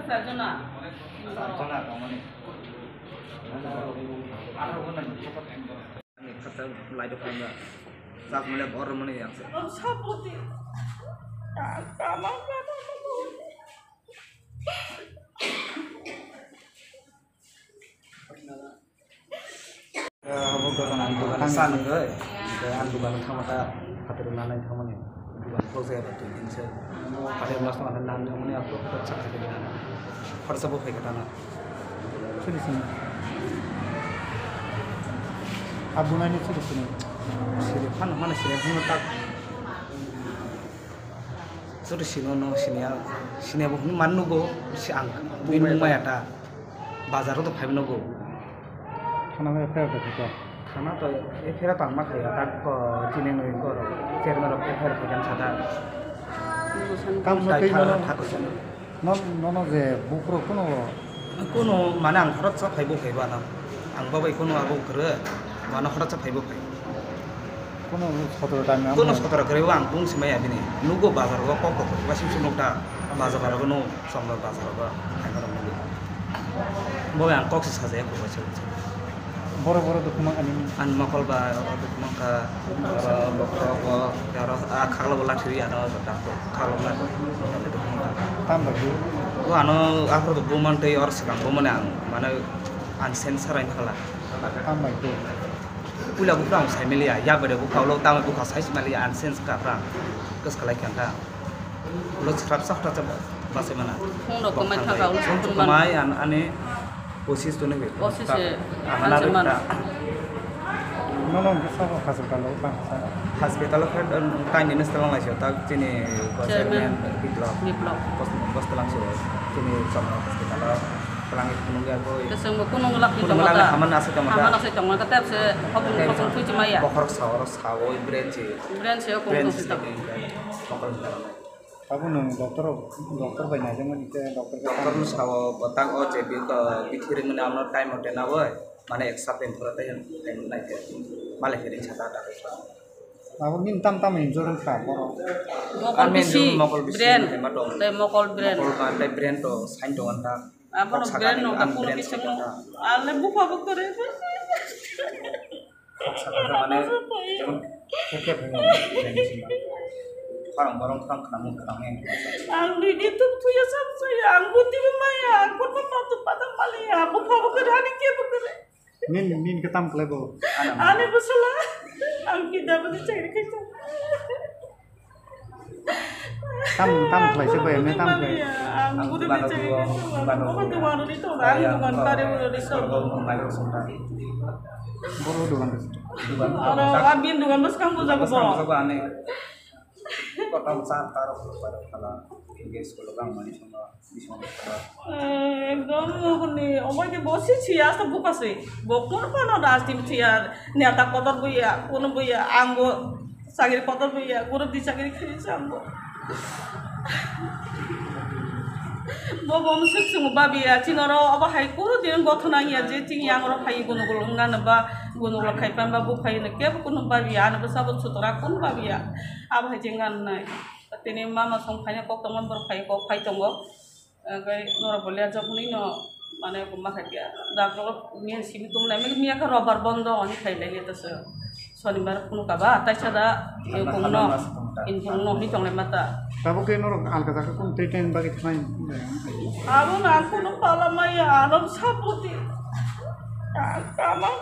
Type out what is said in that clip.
চারজনা চারজনা মানে আরো কোন খাতা লাইট খাঙ্গা সাত মানে বড় মানে আছে সাপতি কামাং दुकान सानगै आं दुकान थांबाथा हाथायाव नानाय थांमाने दुकान फजाया बाथौ दिनसो हाथायाव लास्ट थांबाथा नानो थांमाने आं खरसा खालामना खरसाबो फैखाना सोलिसिनो आबुनायनि सोलिसिनो सिरि फान माने सिरि बुंनो ताक सोरु सिनो सिनिया बहु माननुगो आं बिन मायाटा बाजाराव तो फाइबनगो थाना में एफआईआर था थाना तो एफआईआर तांमा खाया ताक जिने नय कर चेयरमैन ऑफ एफआईआर फैगोन सादा काम नथै थाखोसन न जे बुकरो कोनो माने आं खरच फाइबो फाइबा ना आं बाबाय कोनो आबो करे माने खरच फाइबो फाइ कोनो सदर दामी कोनो सदर करेबो आं बुंसि माया बिनि नुगो बाजाराव कक बासिम सुनोटा बाजाराव नो समला बाजाराव थांगार नुगो बाबाय आं कक्स साजाया खबाय बरो दुखुमा an makol ba dukuman ka dokter yaro khaglo bola thiri ano doctor khaglo bola tam bagi ko ano afro buman te or sikam buman ang mane an sensor ain khala tam bagi pula bu prang sai melia ya bade bu khaglo tam bu kha sai melia an sens ka prang kes khalai kan ta lo scrap sa ta ba se mana no ko mai thagau ko mai an ane कोशिश तो नहीं हुई कोशिश है no bisa hospital kan time ini setelah nggak sih tak sini chairman biblog pos telang sih sini sama hospital telang itu menunggu aku kesem buku nungulak di tempat aman asal tempat ketep se hopung tuh cuma ya pokok sawo brand sih aku kita aku nung dokter banyak aja man itu dokter nu sawo batang oh jadi ke pikirin mana amno time hotel nawe mana eksa pen thora tayan time naik malah kirim cata ada aku min tam insurance ka poro mokol bisi brand mokol brand to sign to anta apa no brand no ka puno bisa ko ale buka kore mana jemun kekep barang kamu yang angli itu punya saya anggut di maya anggut patu patang malia buka hari ke bukere min ketam klebo ane busula angki dapat cari kita tam klai siapa ya tam klai anggut di cari bukan tuan itu kan tuan kare udah risau boro doang orang abin dengan bos kamu jago bawa aneh kota besar taruh pada kala guys kalau bang manis sama bisa একদম কোনি ওমাকে বসেছি আজ তো বুক আছে বকুন কোন রাস্তি ছিয়া নেতা কদর বইয়া কোন বইয়া আঙ্গো চাকরি কদর বইয়া গরু দি চাকরি খেয়েছে আঙ্গো ববম সেকসং বাবিয়া চিনর অবাহাই কোন দিন গঠনা ইয়া যে চিনি আঙ্গর ফাই গুনগুল গানবা গুনগুল খাইপামবা বুফাইনে কেব কোন বাবিয়া আনবা সাবত সুতরা কোন বাবিয়া আবাহাই জেঙ্গান নাই তিনি মামা সংখাইনে কক তমন बर फाइ কক फाइ दंगो ओमफ्राय नरा बलिया जखनि न माने माखाया डाक्टर मिया सिबि तुमलाय मिया का रबार बन्द अनि खाइलाय तसो शनिबार कुनु काबा ताइसादा कोन इनफर्म न नि तंगलाय माता Tapi kayak orang alkata kan treatment bagi main. Aku nak kuno pala maya, alam saputi. Kamang